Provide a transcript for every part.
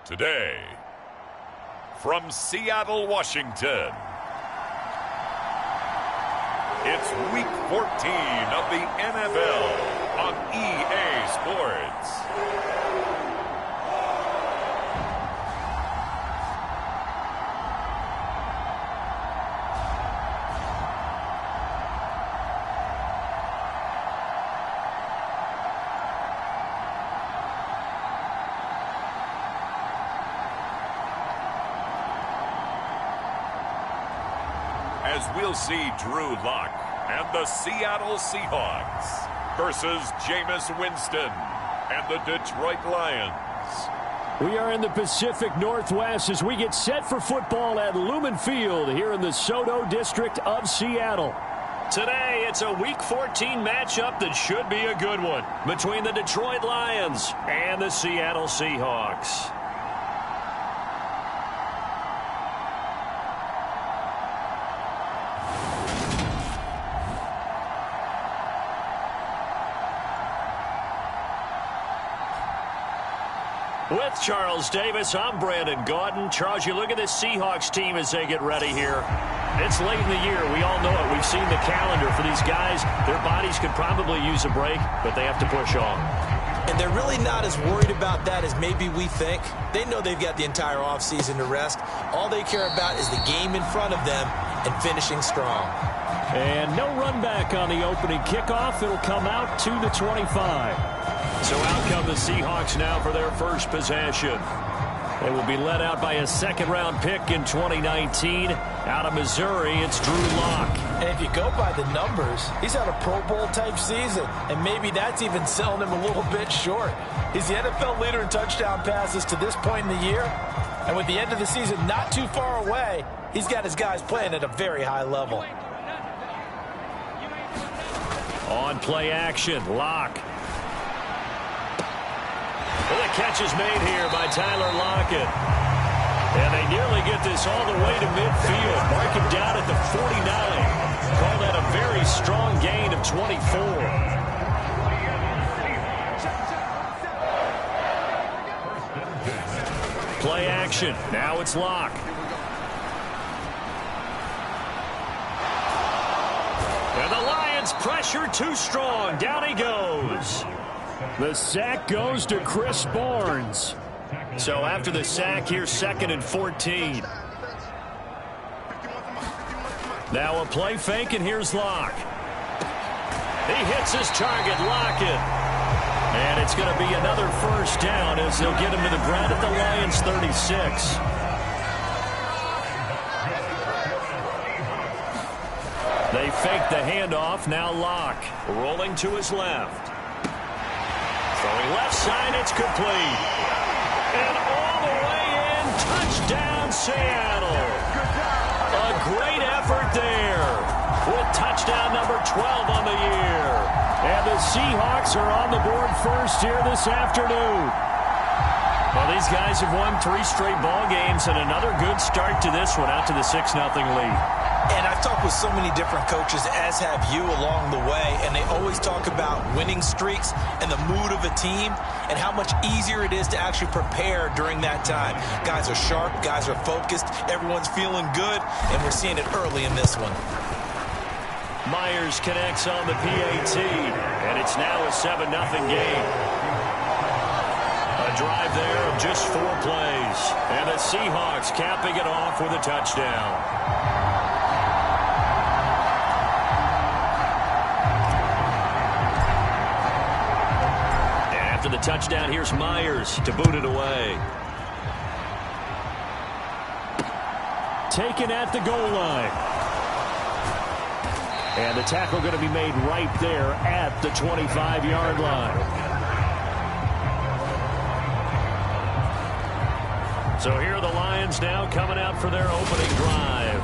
Today, from Seattle, Washington, it's Week 14 of the NFL on EA Sports. As we'll see Drew Lock and the Seattle Seahawks versus Jameis Winston and the Detroit Lions. We are in the Pacific Northwest as we get set for football at Lumen Field here in the Soto District of Seattle. Today, it's a Week 14 matchup that should be a good one between the Detroit Lions and the Seattle Seahawks. With Charles Davis, I'm Brandon Gaudin. Charles, you look at this Seahawks team as they get ready here. It's late in the year. We all know it. We've seen the calendar for these guys. Their bodies could probably use a break, but they have to push on. And they're really not as worried about that as maybe we think. They know they've got the entire offseason to rest. All they care about is the game in front of them and finishing strong. And no run back on the opening kickoff. It'll come out to the 25. So out come the Seahawks now for their first possession. They will be led out by a second-round pick in 2019. Out of Missouri, it's Drew Lock. And if you go by the numbers, he's had a Pro Bowl-type season, and maybe that's even selling him a little bit short. He's the NFL leader in touchdown passes to this point in the year, and with the end of the season not too far away, he's got his guys playing at a very high level. On play action, Lock. Well, the catch is made here by Tyler Lockett. And they nearly get this all the way to midfield. Mark him down at the 49. Call that a very strong gain of 24. Play action. Now it's Lock. And the Lions pressure too strong. Down he goes. The sack goes to Chris Barnes. So after the sack, here's 2nd and 14. Now a play fake, and here's Lock. He hits his target, Lockett. And it's going to be another first down as they'll get him to the ground at the Lions' 36. They fake the handoff, now Lock. Rolling to his left. Throwing left side, it's complete. And all the way in, touchdown Seattle. A great effort there with touchdown number 12 on the year. And the Seahawks are on the board first here this afternoon. Well, these guys have won 3 straight ball games and another good start to this one out to the 6-0 lead. And I've talked with so many different coaches, as have you, along the way, and they always talk about winning streaks and the mood of a team and how much easier it is to actually prepare during that time. Guys are sharp, guys are focused, everyone's feeling good, and we're seeing it early in this one. Myers connects on the PAT, and it's now a 7-0 game. A drive there of just 4 plays, and the Seahawks capping it off with a touchdown. After the touchdown, here's Myers to boot it away. Taken at the goal line. And the tackle going to be made right there at the 25-yard line. So here are the Lions now coming out for their opening drive.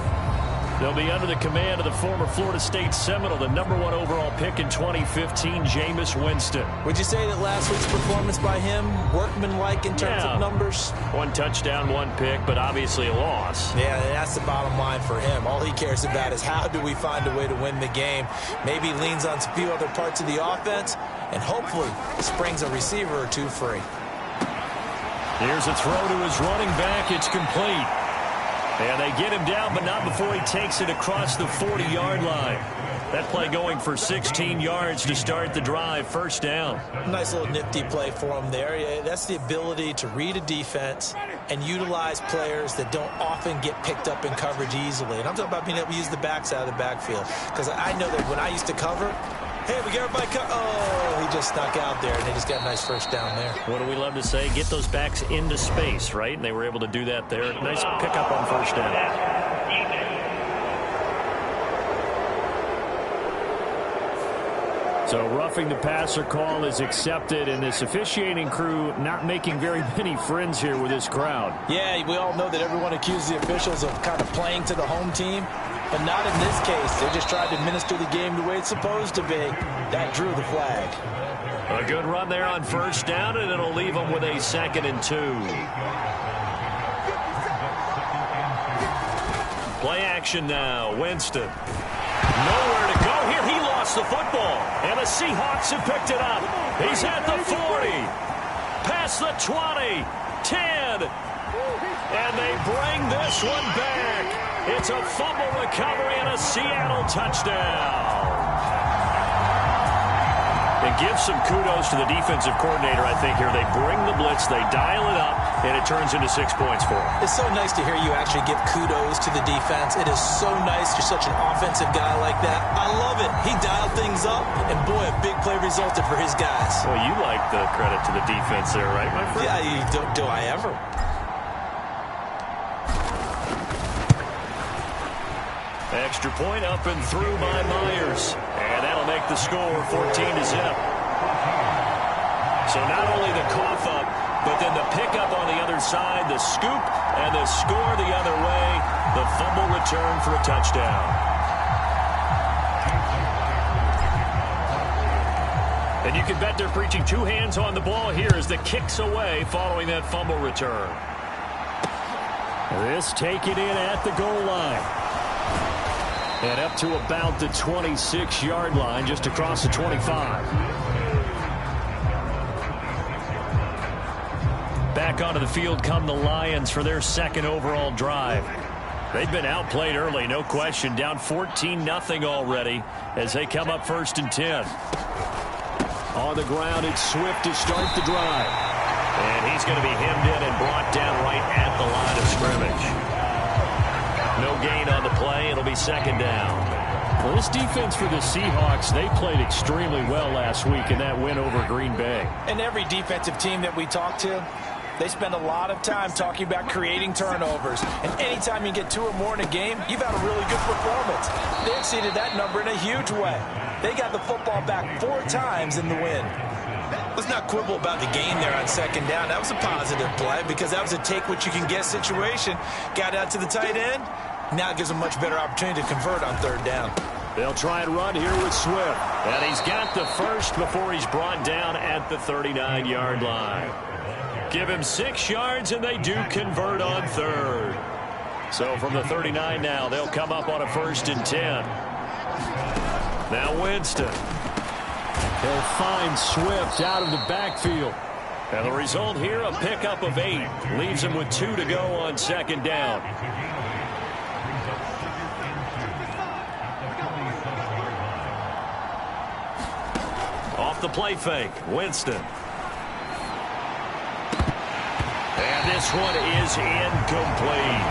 They'll be under the command of the former Florida State Seminole, the #1 overall pick in 2015, Jameis Winston. Would you say that last week's performance by him, workmanlike in terms of numbers? 1 touchdown, 1 pick, but obviously a loss. Yeah, that's the bottom line for him. All he cares about is how do we find a way to win the game. Maybe leans on a few other parts of the offense, and hopefully springs a receiver or 2 free. Here's a throw to his running back. It's complete. And they get him down, but not before he takes it across the 40-yard line. That play going for 16 yards to start the drive. First down. Nice little nifty play for him there. Yeah, that's the ability to read a defense and utilize players that don't often get picked up in coverage easily. And I'm talking about being able to use the backs out of the backfield. Because I know that when I used to cover, hey, we got everybody oh, he just snuck out there, and they just got a nice first down there. What do we love to say? Get those backs into space, right? And they were able to do that there. Nice pickup on first down. So roughing the passer call is accepted, and this officiating crew not making very many friends here with this crowd. Yeah, we all know that everyone accuses the officials of kind of playing to the home team, but not in this case. They just tried to administer the game the way it's supposed to be. That drew the flag. A good run there on first down, and it'll leave them with a 2nd and 2. Play action now. Winston. Nowhere to go here. He lost the football, and the Seahawks have picked it up. He's at the 40, past the 20, 10, and they bring this one back. It's a fumble recovery and a Seattle touchdown. And give some kudos to the defensive coordinator, I think, here. They bring the blitz, they dial it up, and it turns into 6 points for them. It's so nice to hear you actually give kudos to the defense. It is so nice. You're such an offensive guy like that. I love it. He dialed things up, and boy, a big play resulted for his guys. Well, you like the credit to the defense there, right, my friend? Yeah, do I ever? Extra point up and through by Myers. And that'll make the score 14-0. So not only the cough up, but then the pickup on the other side, the scoop, and the score the other way. The fumble return for a touchdown. And you can bet they're preaching 2 hands on the ball here as the kick's away following that fumble return. This taken in at the goal line. And up to about the 26-yard line, just across the 25. Back onto the field come the Lions for their 2nd overall drive. They've been outplayed early, no question. Down 14-0 already as they come up 1st and 10. On the ground, it's Swift to start the drive. And he's going to be hemmed in and brought down right at the line of scrimmage. No gain on the play. It'll be 2nd down. Well, this defense for the Seahawks, they played extremely well last week in that win over Green Bay. And every defensive team that we talk to, they spend a lot of time talking about creating turnovers. And anytime you get 2 or more in a game, you've had a really good performance. They exceeded that number in a huge way. They got the football back 4 times in the win. Let's not quibble about the game there on 2nd down. That was a positive play because that was a take-what-you-can-get situation. Got out to the tight end. Now it gives them a much better opportunity to convert on 3rd down. They'll try and run here with Swift. And he's got the first before he's brought down at the 39-yard line. Give him 6 yards, and they do convert on 3rd. So from the 39 now, they'll come up on a 1st and 10. Now Winston. He'll find Swift out of the backfield. And the result here, a pickup of 8. Leaves him with 2 to go on 2nd down. Off the play fake, Winston. And this one is incomplete.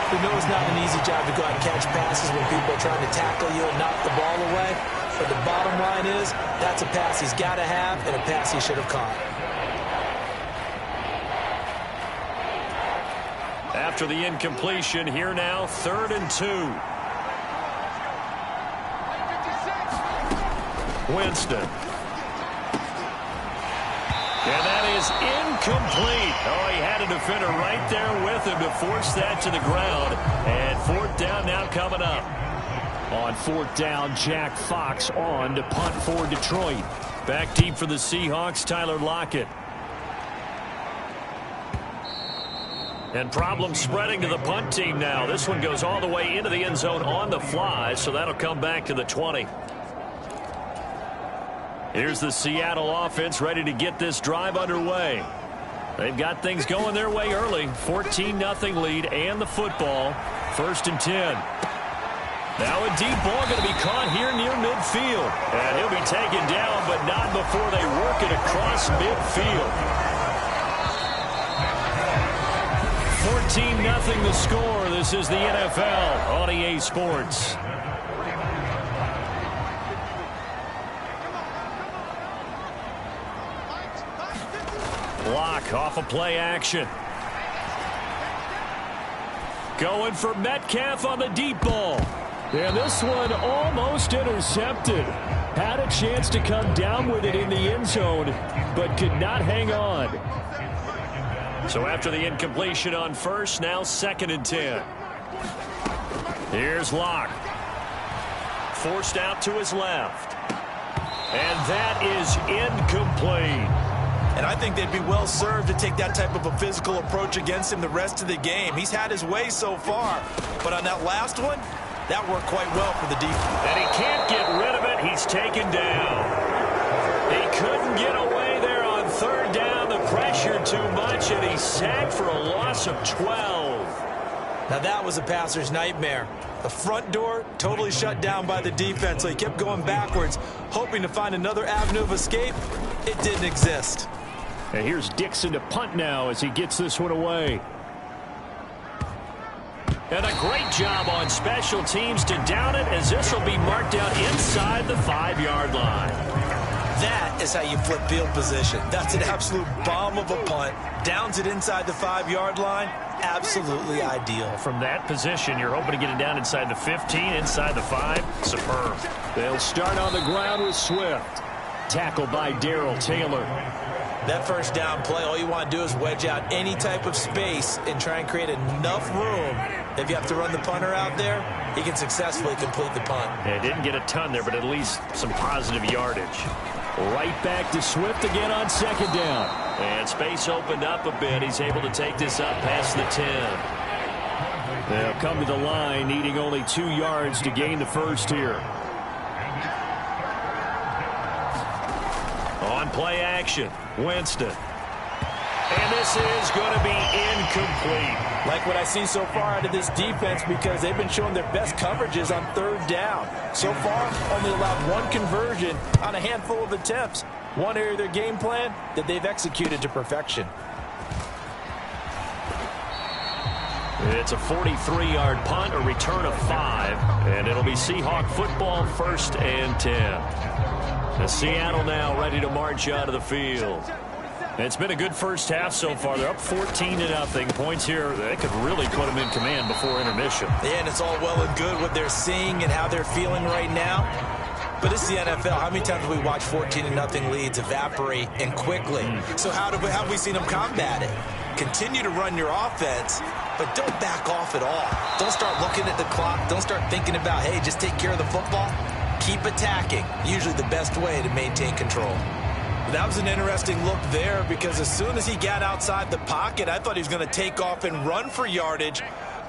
We know it's not an easy job to go out and catch passes when people are trying to tackle you and knock the ball away. But the bottom line is, that's a pass he's got to have and a pass he should have caught. After the incompletion, here now, 3rd and 2. Winston. And that is incomplete. Oh, he had a defender right there with him to force that to the ground. And 4th down now coming up. On 4th down, Jack Fox on to punt for Detroit. Back deep for the Seahawks, Tyler Lockett. And problem spreading to the punt team now. This one goes all the way into the end zone on the fly, so that'll come back to the 20. Here's the Seattle offense ready to get this drive underway. They've got things going their way early. 14-0 lead and the football. 1st and 10. Now a deep ball going to be caught here near midfield. And he'll be taken down, but not before they work it across midfield. 14-0 the score. This is the NFL on EA Sports. Block off of play action. Going for Metcalf on the deep ball. And this one almost intercepted. Had a chance to come down with it in the end zone, but could not hang on. So after the incompletion on first, now 2nd and 10. Here's Locke. Forced out to his left. And that is incomplete. And I think they'd be well served to take that type of a physical approach against him the rest of the game. He's had his way so far. But on that last one, that worked quite well for the defense. And he can't get rid of it. He's taken down. He couldn't get away there on 3rd down. The pressure too much, and he's sacked for a loss of 12. Now that was a passer's nightmare. The front door totally shut down by the defense, so he kept going backwards, hoping to find another avenue of escape. It didn't exist. And here's Dixon to punt now as he gets this one away. And a great job on special teams to down it, as this will be marked out inside the 5-yard line. That is how you flip field position. That's an absolute bomb of a punt. Downs it inside the 5-yard line. Absolutely ideal. From that position, you're hoping to get it down inside the 15, inside the 5. Superb. They'll start on the ground with Swift. Tackled by Darrell Taylor. That first down play, all you want to do is wedge out any type of space and try and create enough room. If you have to run the punter out there, he can successfully complete the punt. Yeah, didn't get a ton there, but at least some positive yardage. Right back to Swift again on 2nd down. And space opened up a bit. He's able to take this up past the 10. They'll come to the line, needing only 2 yards to gain the first here. On play action, Winston. And this is going to be incomplete. Like what I see so far out of this defense, because they've been showing their best coverages on 3rd down. So far, only allowed 1 conversion on a handful of attempts. One area of their game plan that they've executed to perfection. It's a 43-yard punt, a return of 5, and it'll be Seahawk football, 1st and 10. Seattle now ready to march out of the field. It's been a good first half so far. They're up 14-0. Points here, they could really put them in command before intermission. Yeah, and it's all well and good what they're seeing and how they're feeling right now. But it's the NFL. How many times have we watched 14-0 leads evaporate and quickly? So how have we seen them combat it? Continue to run your offense, but don't back off at all. Don't start looking at the clock. Don't start thinking about, hey, just take care of the football. Keep attacking. Usually the best way to maintain control. That was an interesting look there, because as soon as he got outside the pocket, I thought he was going to take off and run for yardage.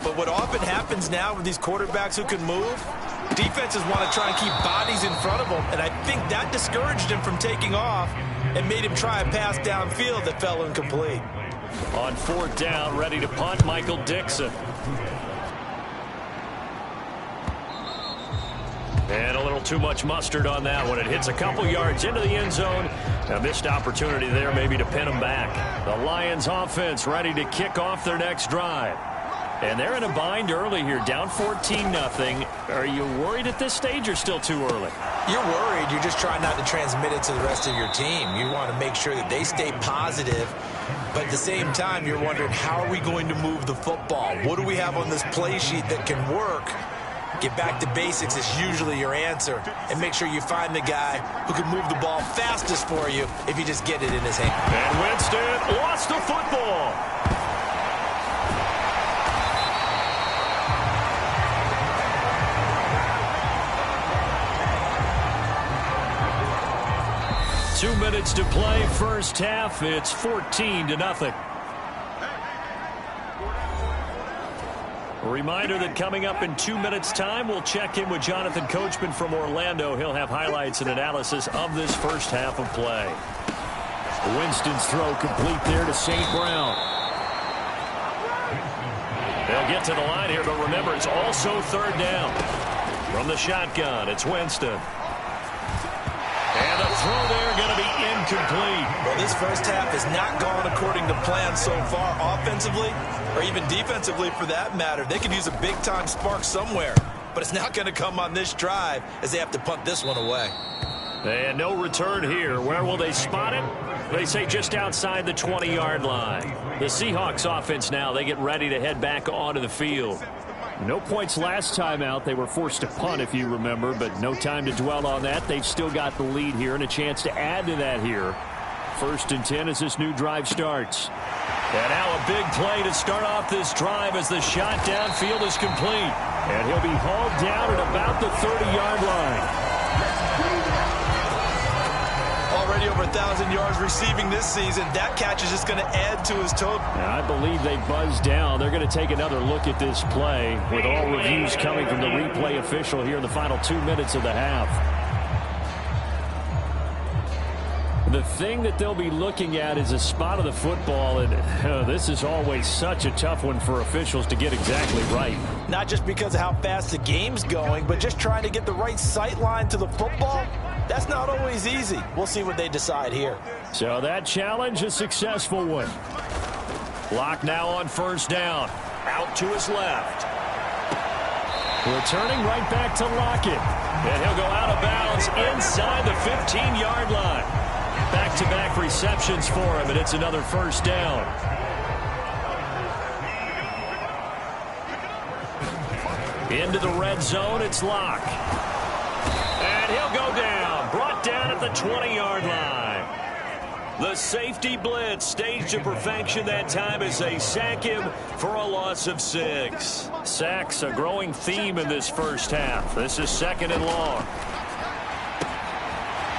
But what often happens now with these quarterbacks who can move, defenses want to try and keep bodies in front of them, and I think that discouraged him from taking off and made him try a pass downfield that fell incomplete. On 4th down, ready to punt, Michael Dixon. And a little too much mustard on that one. It hits a couple yards into the end zone. A missed opportunity there maybe to pin them back. The Lions offense ready to kick off their next drive. And they're in a bind early here, down 14-0. Are you worried at this stage or still too early? You're worried. You're just trying not to transmit it to the rest of your team. You want to make sure that they stay positive. But at the same time, you're wondering, how are we going to move the football? What do we have on this play sheet that can work? Get back to basics is usually your answer. And make sure you find the guy who can move the ball fastest for you if you just get it in his hand. And Winston lost the football. Two minutes to play, first half. It's 14-0. A reminder that coming up in 2 minutes' time, we'll check in with Jonathan Coachman from Orlando. He'll have highlights and analysis of this first half of play. Winston's throw complete there to St. Brown. They'll get to the line here, but remember, it's also third down. From the shotgun, it's Winston. And the throw there going to be incomplete. Well, this first half has not gone according to plan so far offensively, or even defensively for that matter. They could use a big-time spark somewhere, but it's not going to come on this drive as they have to punt this one away. And no return here. Where will they spot it? They say just outside the 20-yard line. The Seahawks offense now, they get ready to head back onto the field. No points last time out. They were forced to punt, if you remember, but no time to dwell on that. They've still got the lead here and a chance to add to that here. 1st and 10 as this new drive starts. And now a big play to start off this drive as the shot downfield is complete. And he'll be hauled down at about the 30-yard line. Already over 1,000 yards receiving this season. That catch is just going to add to his total. I believe they buzzed down. They're going to take another look at this play with all reviews coming from the replay official here in the final 2 minutes of the half. The thing that they'll be looking at is a spot of the football, and this is always such a tough one for officials to get exactly right. Not just because of how fast the game's going, but just trying to get the right sight line to the football. That's not always easy. We'll see what they decide here. So that challenge, a successful one. Locke now on first down. Out to his left. Returning right back to Lockett. And he'll go out of bounds inside the 15-yard line. Back-to-back receptions for him, and it's another first down. Into the red zone, it's Locke. And he'll go down. Brought down at the 20-yard line. The safety blitz staged to perfection that time as they sack him for a loss of 6. Sacks a growing theme in this first half. This is 2nd and long.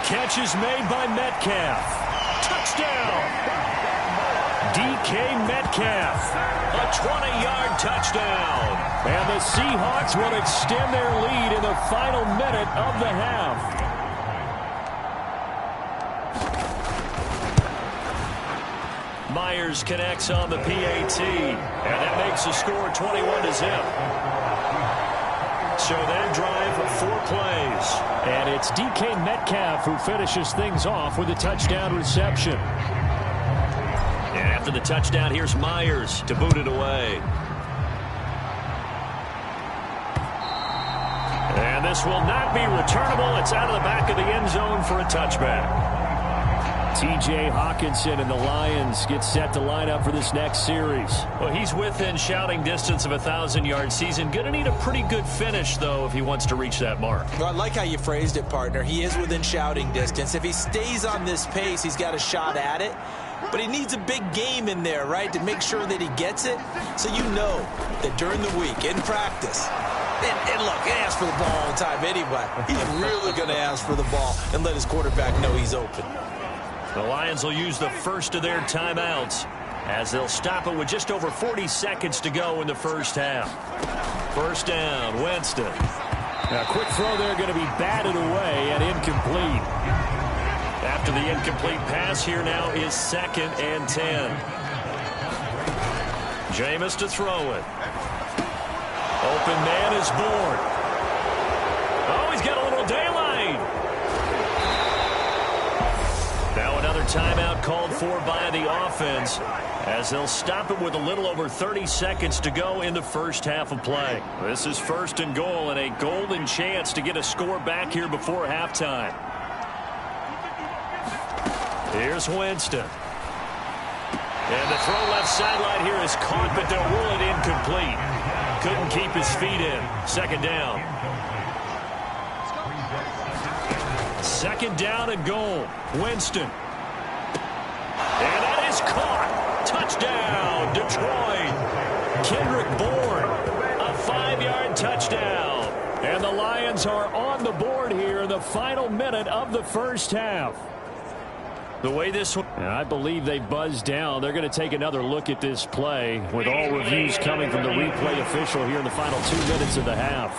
Catch is made by Metcalf. Touchdown! DK Metcalf. A 20-yard touchdown. And the Seahawks will extend their lead in the final minute of the half. Myers connects on the PAT. And that makes the score 21-0. So that drive, 4 plays. And it's DK Metcalf who finishes things off with a touchdown reception. And after the touchdown, here's Myers to boot it away. And this will not be returnable. It's out of the back of the end zone for a touchback. T.J. Hawkinson and the Lions get set to line up for this next series. Well, he's within shouting distance of a 1,000-yard season. Going to need a pretty good finish, though, if he wants to reach that mark. Well, I like how you phrased it, partner. He is within shouting distance. If he stays on this pace, he's got a shot at it. But he needs a big game in there, right, to make sure that he gets it. So you know that during the week, in practice, and look, he asks for the ball all the time anyway. He's really going to ask for the ball and let his quarterback know he's open. The Lions will use the first of their timeouts as they'll stop it with just over 40 seconds to go in the first half. First down, Winston. A quick throw there going to be batted away and incomplete. After the incomplete pass, here now is 2nd and 10. Jameis to throw it. Open man is born. Oh, he's got a little daylight. Now another timeout called for by the offense as they'll stop it with a little over 30 seconds to go in the first half of play. This is 1st and goal and a golden chance to get a score back here before halftime. Here's Winston. And the throw left sideline here is caught, but they'll rule it incomplete. Couldn't keep his feet in. 2nd down. 2nd down and goal. Winston. And that is caught. Touchdown, Detroit. Kendrick Bourne. A 5-yard touchdown. And the Lions are on the board here in the final minute of the first half. The way this one, I believe they buzzed down. They're going to take another look at this play with all reviews coming from the replay official here in the final 2 minutes of the half.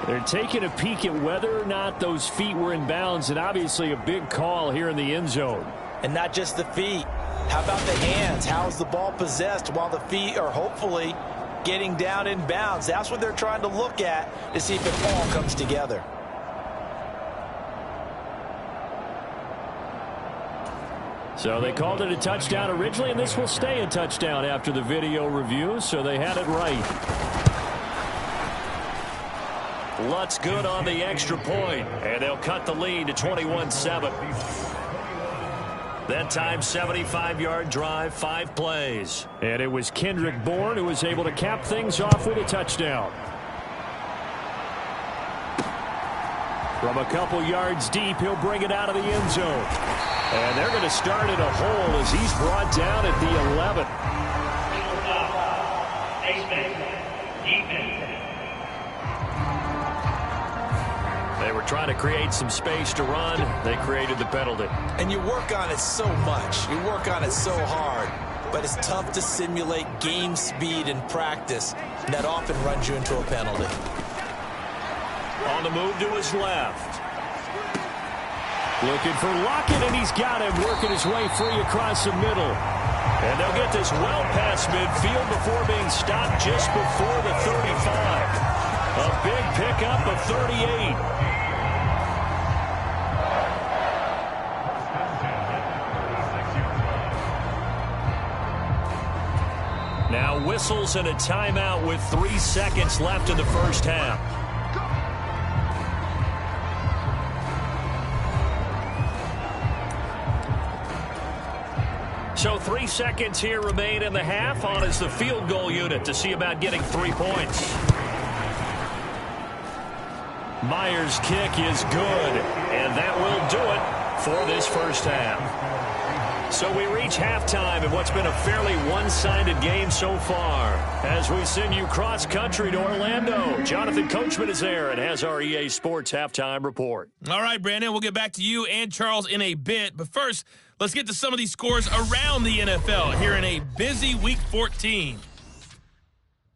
They're taking a peek at whether or not those feet were in bounds, and obviously a big call here in the end zone. And not just the feet. How about the hands? How's the ball possessed while the feet are hopefully getting down in bounds? That's what they're trying to look at to see if it all comes together. So they called it a touchdown originally, and this will stay a touchdown after the video review, so they had it right. Lutz good on the extra point, and they'll cut the lead to 21-7. That time, 75-yard drive, 5 plays. And it was Kendrick Bourne who was able to cap things off with a touchdown. From a couple yards deep, he'll bring it out of the end zone. And they're going to start at a hole as he's brought down at the 11. They were trying to create some space to run. They created the penalty. And you work on it so much. You work on it so hard. But it's tough to simulate game speed in practice. And that often runs you into a penalty. On the move to his left. Looking for Lockett, and he's got him working his way free across the middle. And they'll get this well past midfield before being stopped just before the 35. A big pickup of 38. Now whistles and a timeout with 3 seconds left in the first half. So 3 seconds here remain in the half. On is the field goal unit to see about getting 3 points. Myers' kick is good, and that will do it for this first half. So we reach halftime in what's been a fairly one-sided game so far. As we send you cross-country to Orlando, Jonathan Coachman is there and has our EA Sports halftime report. All right, Brandon, we'll get back to you and Charles in a bit. But first, let's get to some of these scores around the NFL here in a busy Week 14.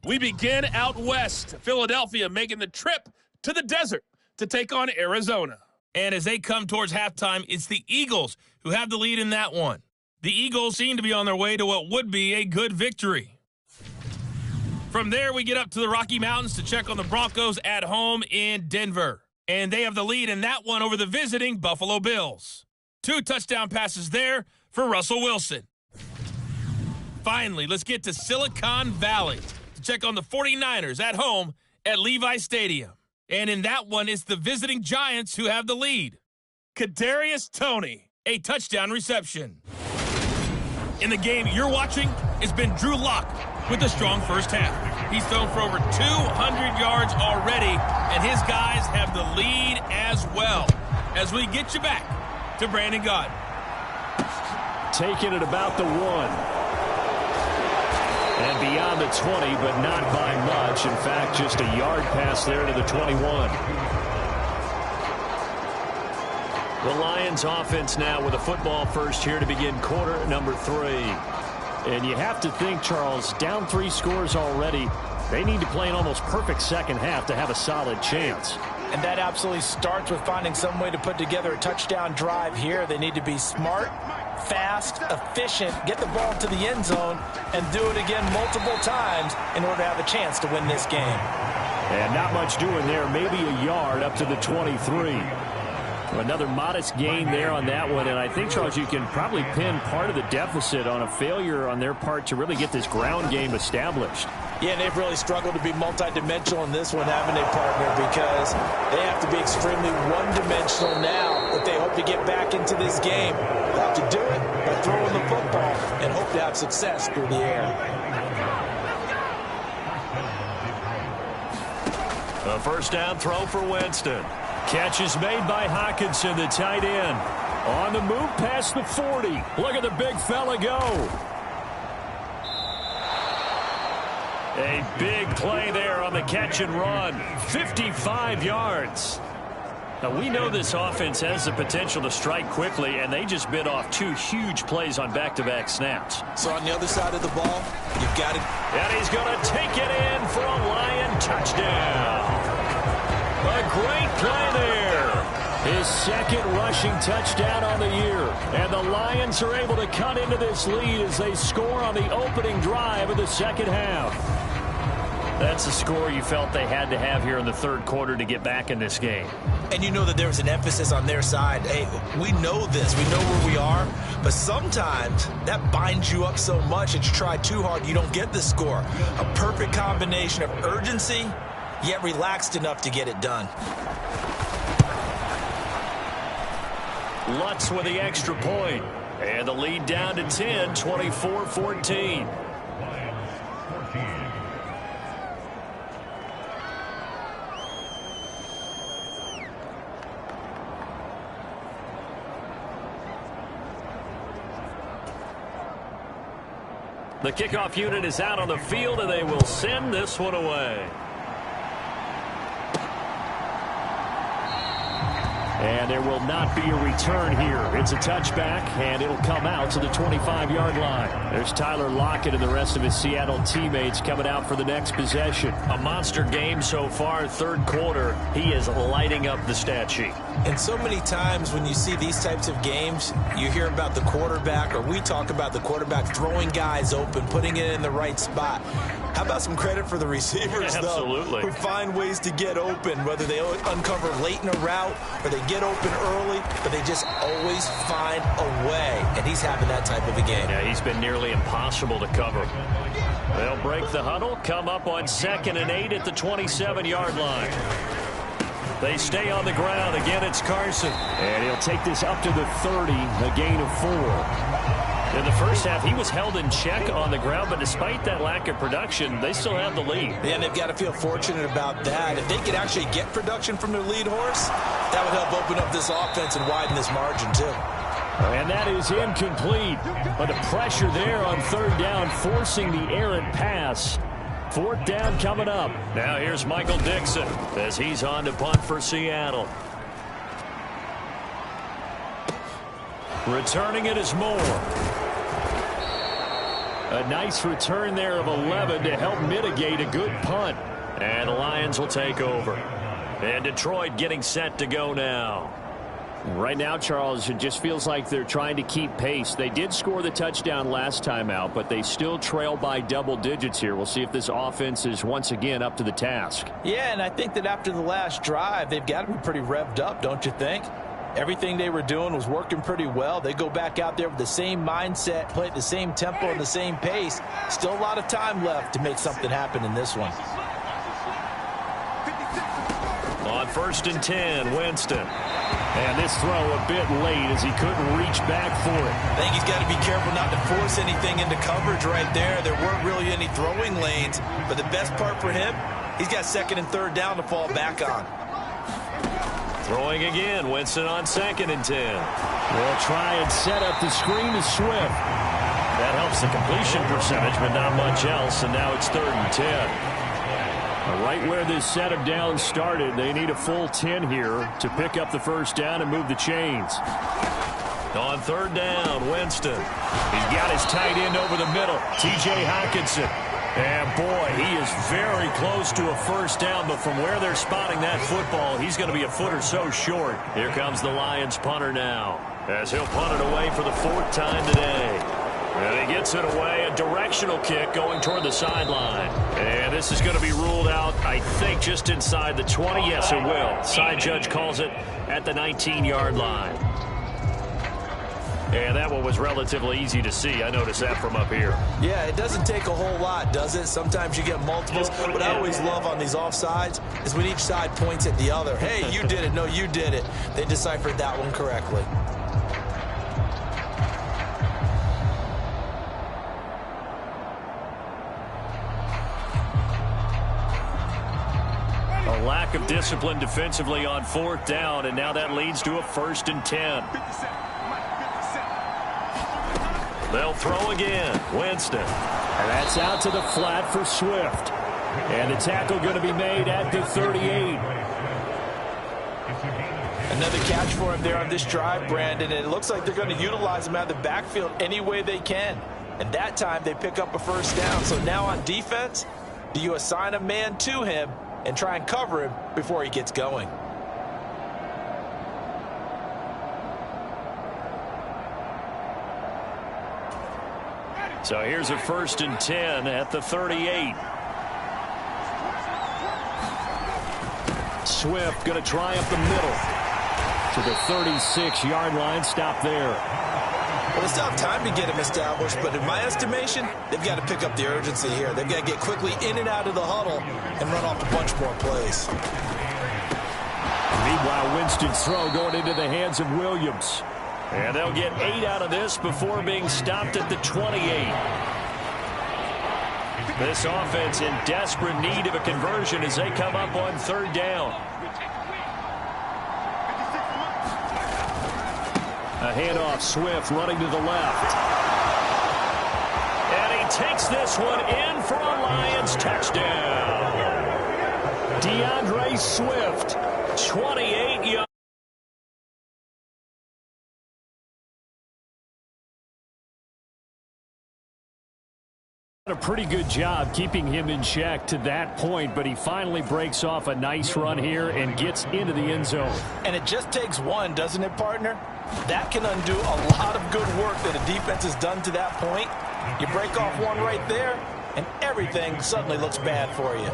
We begin out west. Philadelphia making the trip to the desert to take on Arizona. And as they come towards halftime, it's the Eagles who have the lead in that one. The Eagles seem to be on their way to what would be a good victory. From there, we get up to the Rocky Mountains to check on the Broncos at home in Denver. And they have the lead in that one over the visiting Buffalo Bills. 2 touchdown passes there for Russell Wilson. Finally, let's get to Silicon Valley to check on the 49ers at home at Levi Stadium. And in that one, it's the visiting Giants who have the lead. Kadarius Toney, a touchdown reception. In the game you're watching, it's been Drew Lock with a strong first half. He's thrown for over 200 yards already, and his guys have the lead as well. As we get you back to Brandon Gaudin. Taking it about the 1. And beyond the 20, but not by much. In fact, just a yard pass there to the 21. The Lions offense now with a football first here to begin quarter number 3. And you have to think, Charles, down 3 scores already. They need to play an almost perfect second half to have a solid chance. And that absolutely starts with finding some way to put together a touchdown drive here. They need to be smart, fast, efficient, get the ball to the end zone, and do it again multiple times in order to have a chance to win this game. And not much doing there, maybe a yard up to the 23. Another modest gain there on that one, and I think, Charles, you can probably pin part of the deficit on a failure on their part to really get this ground game established. Yeah, and they've really struggled to be multidimensional in this one, haven't they, partner? Because they have to be extremely one-dimensional now if they hope to get back into this game. They'll have to do it by throwing the football and hope to have success through the air. A first down throw for Winston. Catch is made by Hockenson, the tight end. On the move past the 40. Look at the big fella go. A big play there on the catch and run. 55 yards. Now, we know this offense has the potential to strike quickly, and they just bit off 2 huge plays on back-to-back snaps. So on the other side of the ball, you've got it. And he's going to take it in for a Lion touchdown. great play there. His second rushing touchdown on the year. And the Lions are able to cut into this lead as they score on the opening drive of the second half. That's a score you felt they had to have here in the third quarter to get back in this game. And you know that there was an emphasis on their side. Hey, we know this. We know where we are. But sometimes that binds you up so much that you try too hard, you don't get the score. A perfect combination of urgency, yet relaxed enough to get it done. Lutz with the extra point. And the lead down to 10, 24-14. The kickoff unit is out on the field, and they will send this one away. And there will not be a return here. It's a touchback, and it'll come out to the 25-yard line. There's Tyler Lockett and the rest of his Seattle teammates coming out for the next possession. A monster game so far, third quarter. He is lighting up the stat sheet. And so many times when you see these types of games, you hear about the quarterback, or we talk about the quarterback throwing guys open, putting it in the right spot. How about some credit for the receivers, Absolutely. though, who find ways to get open, whether they uncover late in a route or they get open early, but they just always find a way. And he's having that type of a game. Yeah, he's been nearly impossible to cover. They'll break the huddle, come up on 2nd and 8 at the 27-yard line. They stay on the ground. Again, it's Carson. And he'll take this up to the 30, a gain of 4. In the first half, he was held in check on the ground, but despite that lack of production, they still have the lead. Yeah, and they've got to feel fortunate about that. If they could actually get production from their lead horse, that would help open up this offense and widen this margin, too. And that is incomplete. But the pressure there on third down, forcing the errant pass. Fourth down coming up. Now here's Michael Dixon as he's on to punt for Seattle. Returning it is Moore. A nice return there of 11 to help mitigate a good punt. And the Lions will take over. And Detroit getting set to go now. Right now, Charles, it just feels like they're trying to keep pace. They did score the touchdown last time out, but they still trail by double digits here. We'll see if this offense is once again up to the task. Yeah, and I think that after the last drive, they've got to be pretty revved up, don't you think? Everything they were doing was working pretty well. They go back out there with the same mindset, play at the same tempo and the same pace. Still a lot of time left to make something happen in this one. On 1st and 10, Winston. And this throw a bit late as he couldn't reach back for it. I think he's got to be careful not to force anything into coverage right there. There weren't really any throwing lanes, but the best part for him, he's got 2nd and 3rd down to fall back on. Throwing again, Winston on 2nd and 10. They'll try and set up the screen to Swift. That helps the completion percentage, but not much else, and now it's 3rd and 10. Right where this set of downs started, they need a full 10 here to pick up the first down and move the chains. On 3rd down, Winston. He's got his tight end over the middle, T.J. Hockenson. And, boy, he is very close to a first down, but from where they're spotting that football, he's going to be a foot or so short. Here comes the Lions punter now, as he'll punt it away for the 4th time today. And he gets it away, a directional kick going toward the sideline. And this is going to be ruled out, I think, just inside the 20. Yes, it will. Side judge calls it at the 19-yard line. And that one was relatively easy to see. I noticed that from up here. Yeah, it doesn't take a whole lot, does it? Sometimes you get multiples. What I always love on these offsides is when each side points at the other. Hey, you did it. No, you did it. They deciphered that one correctly. A lack of discipline defensively on 4th down, and now that leads to a 1st and 10. They'll throw again. Winston. And that's out to the flat for Swift. And the tackle going to be made at the 38. Another catch for him there on this drive, Brandon, and it looks like they're going to utilize him out of the backfield any way they can. And that time they pick up a first down. So now on defense, do you assign a man to him and try and cover him before he gets going? So here's a 1st and 10 at the 38. Swift going to try up the middle to the 36-yard line. Stop there. Well, they still have time to get him established, but in my estimation, they've got to pick up the urgency here. They've got to get quickly in and out of the huddle and run off a bunch more plays. Meanwhile, Winston's throw going into the hands of Williams. And they'll get 8 out of this before being stopped at the 28. This offense in desperate need of a conversion as they come up on 3rd down. A handoff, Swift running to the left. And he takes this one in for a Lions touchdown. DeAndre Swift, 28 yards. A pretty good job keeping him in check to that point, but he finally breaks off a nice run here and gets into the end zone. And it just takes one, doesn't it, partner? That can undo a lot of good work that a defense has done to that point. You break off one right there, and everything suddenly looks bad for you.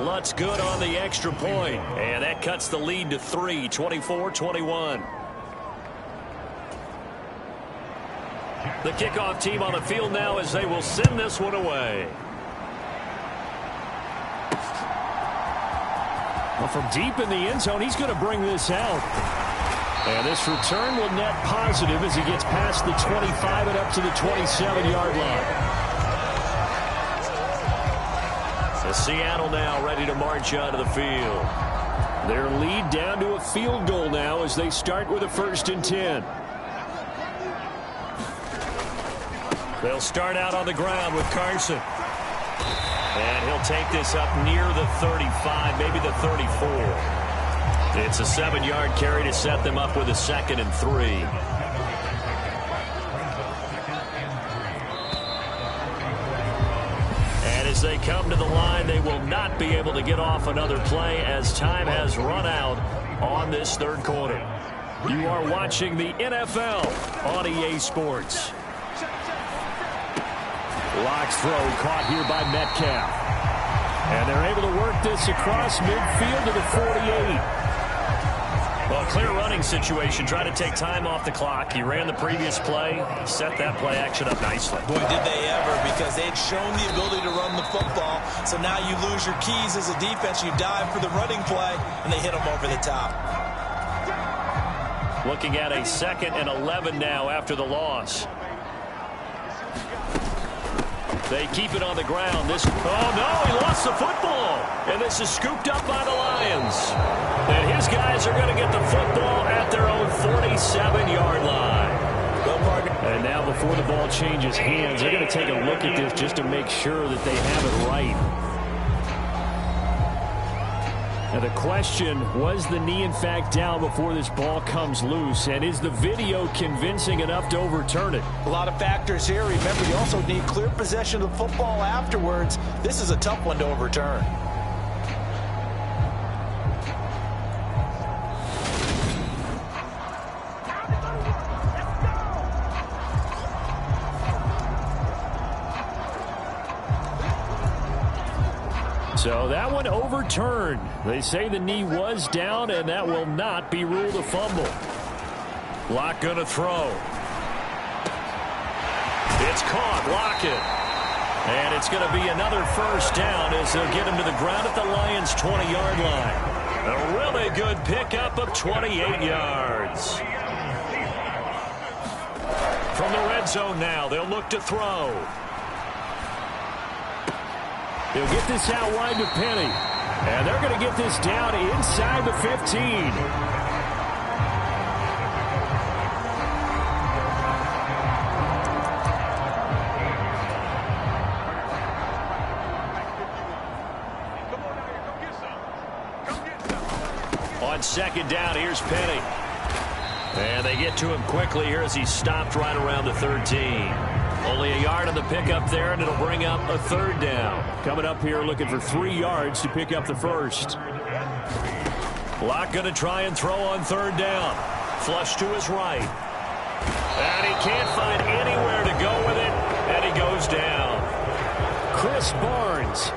Lutz good on the extra point, and that cuts the lead to 3, 24-21. The kickoff team on the field now as they will send this one away. Well, from deep in the end zone, he's going to bring this out. And this return will net positive as he gets past the 25 and up to the 27-yard line. So Seattle now ready to march onto the field. Their lead down to a field goal now as they start with a 1st and 10. They'll start out on the ground with Carson. And he'll take this up near the 35, maybe the 34. It's a 7-yard carry to set them up with a 2nd and 3. And as they come to the line, they will not be able to get off another play as time has run out on this 3rd quarter. You are watching the NFL on EA Sports. Lock's throw caught here by Metcalf. And they're able to work this across midfield to the 48. Well, clear running situation. Try to take time off the clock. He ran the previous play, set that play action up nicely. Boy, did they ever, because they'd shown the ability to run the football. So now you lose your keys as a defense. You dive for the running play, and they hit them over the top. Looking at a 2nd and 11 now after the loss. They keep it on the ground. Oh, no, he lost the football. And this is scooped up by the Lions. And his guys are going to get the football at their own 47-yard line. And now before the ball changes hands, they're going to take a look at this just to make sure that they have it right. Now the question, was the knee in fact down before this ball comes loose? And is the video convincing enough to overturn it? A lot of factors here. Remember, you also need clear possession of the football afterwards. This is a tough one to overturn. So that one overturned. They say the knee was down, and that will not be ruled a fumble. Lock going to throw. It's caught. Lockett. And it's going to be another 1st down as they'll get him to the ground at the Lions' 20-yard line. A really good pickup of 28 yards. From the red zone now, they'll look to throw. He'll get this out wide to Penny. And they're going to get this down inside the 15. On 2nd down, here's Penny. And they get to him quickly here as he stopped right around the 13. Only a yard on the pickup there, and it'll bring up a 3rd down. Coming up here looking for 3 yards to pick up the 1st. Lock going to try and throw on 3rd down. Flush to his right. And he can't find anywhere to go with it, and he goes goes down. Chris Barnes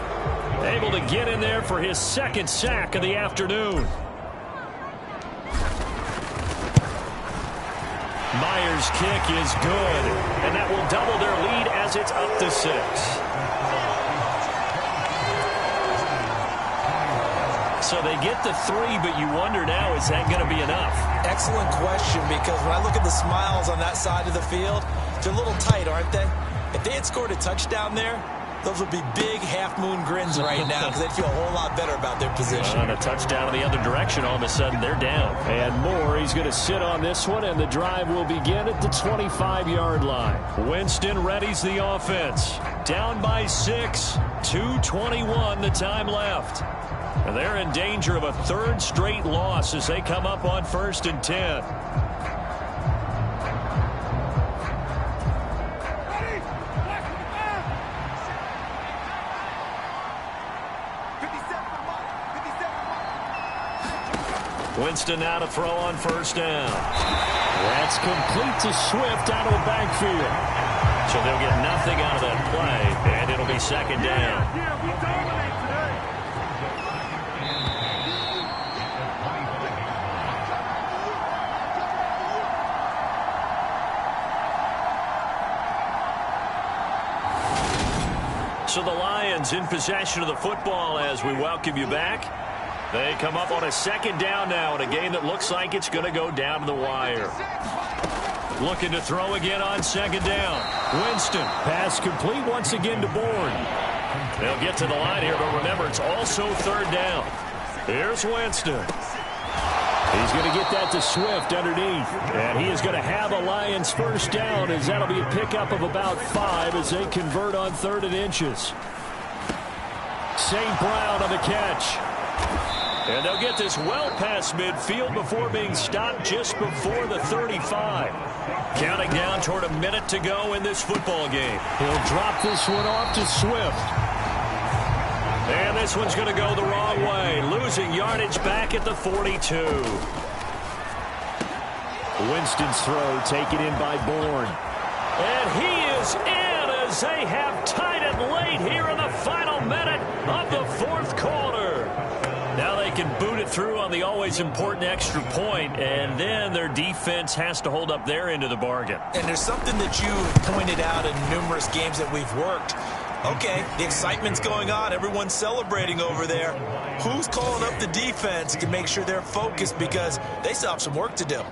able to get in there for his second sack of the afternoon. Myers' kick is good, and that will double their lead as it's up to 6. So they get the 3, but you wonder now, is that going to be enough? Excellent question, because when I look at the smiles on that side of the field, they're a little tight, aren't they? If they had scored a touchdown there, those would be big half-moon grins right now because they'd feel a whole lot better about their position. On a touchdown in the other direction, all of a sudden they're down. And Moore, he's going to sit on this one, and the drive will begin at the 25-yard line. Winston readies the offense. Down by 6, 2:21 the time left. And they're in danger of a third straight loss as they come up on 1st and 10. Winston now to throw on 1st down. That's complete to Swift out of the backfield. So they'll get nothing out of that play, and it'll be 2nd down. We dominate today. So the Lions in possession of the football as we welcome you back. They come up on a 2nd down now in a game that looks like it's going to go down to the wire. Looking to throw again on 2nd down. Winston. Pass complete once again to Bourne. They'll get to the line here, but remember, it's also 3rd down. Here's Winston. He's going to get that to Swift underneath. And he is going to have a Lions 1st down as that'll be a pickup of about 5 as they convert on 3rd and inches. St. Brown on the catch. And they'll get this well past midfield before being stopped just before the 35. Counting down toward a minute to go in this football game. He'll drop this one off to Swift. And this one's going to go the wrong way. Losing yardage back at the 42. Winston's throw taken in by Bourne. And he is in as they have tied it late here in the final minute of the 4th quarter. Now they can boot it through on the always important extra point, and then their defense has to hold up their end of the bargain. And there's something that you pointed out in numerous games that we've worked. Okay, the excitement's going on. Everyone's celebrating over there. Who's calling up the defense to make sure they're focused because they still have some work to do?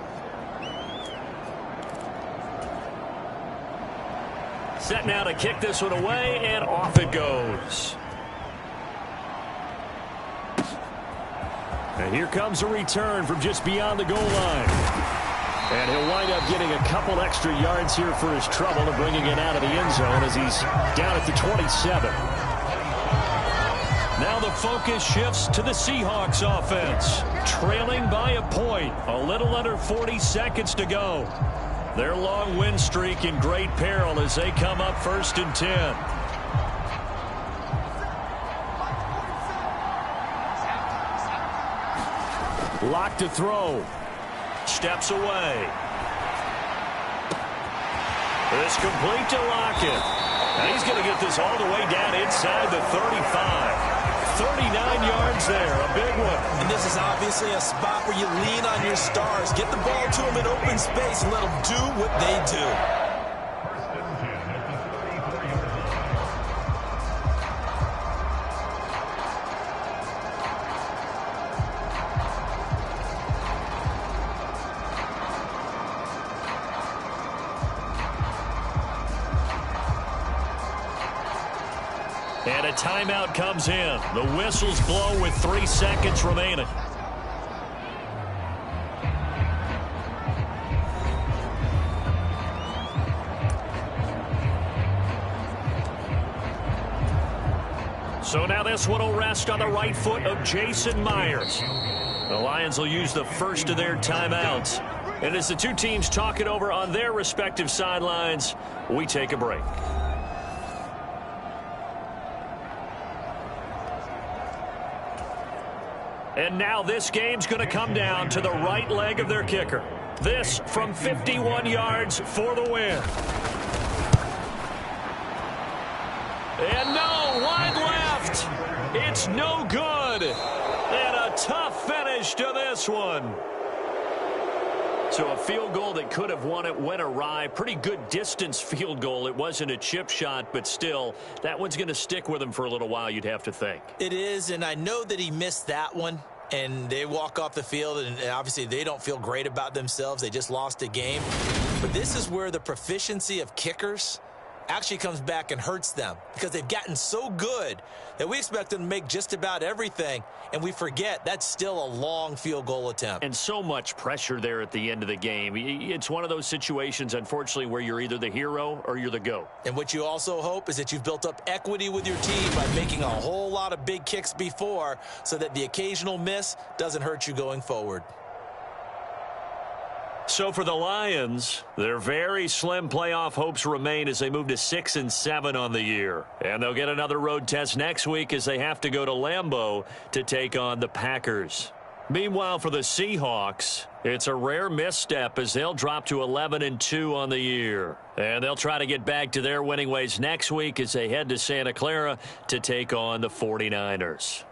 Set now to kick this one away, and off it goes. And here comes a return from just beyond the goal line. And he'll wind up getting a couple extra yards here for his trouble and bringing it out of the end zone as he's down at the 27. Now the focus shifts to the Seahawks offense. Trailing by a point. A little under 40 seconds to go. Their long win streak in great peril as they come up 1st and 10. Lock to throw. Steps away. It's complete to Lockett. Now he's going to get this all the way down inside the 35. 39 yards there, a big one. And this is obviously a spot where you lean on your stars. Get the ball to them in open space and let them do what they do. And a timeout comes in. The whistles blow with 3 seconds remaining. So now this one will rest on the right foot of Jason Myers. The Lions will use the first of their timeouts. And as the two teams talk it over on their respective sidelines, we take a break. And now this game's going to come down to the right leg of their kicker. This from 51 yards for the win. And no, wide left. It's no good. And a tough finish to this one. So a field goal that could have won it went awry. Pretty good distance field goal. It wasn't a chip shot, but still, that one's going to stick with him for a little while, you'd have to think. It is, and I know that he missed that one. And they walk off the field, and obviously they don't feel great about themselves. They just lost a game. But this is where the proficiency of kickers actually comes back and hurts them, because they've gotten so good that we expect them to make just about everything, and we forget that's still a long field goal attempt. And so much pressure there at the end of the game. It's one of those situations, unfortunately, where you're either the hero or you're the GOAT. And what you also hope is that you've built up equity with your team by making a whole lot of big kicks before, so that the occasional miss doesn't hurt you going forward. So for the Lions, their very slim playoff hopes remain as they move to 6-7 on the year. And they'll get another road test next week as they have to go to Lambeau to take on the Packers. Meanwhile, for the Seahawks, it's a rare misstep as they'll drop to 11-2 on the year. And they'll try to get back to their winning ways next week as they head to Santa Clara to take on the 49ers.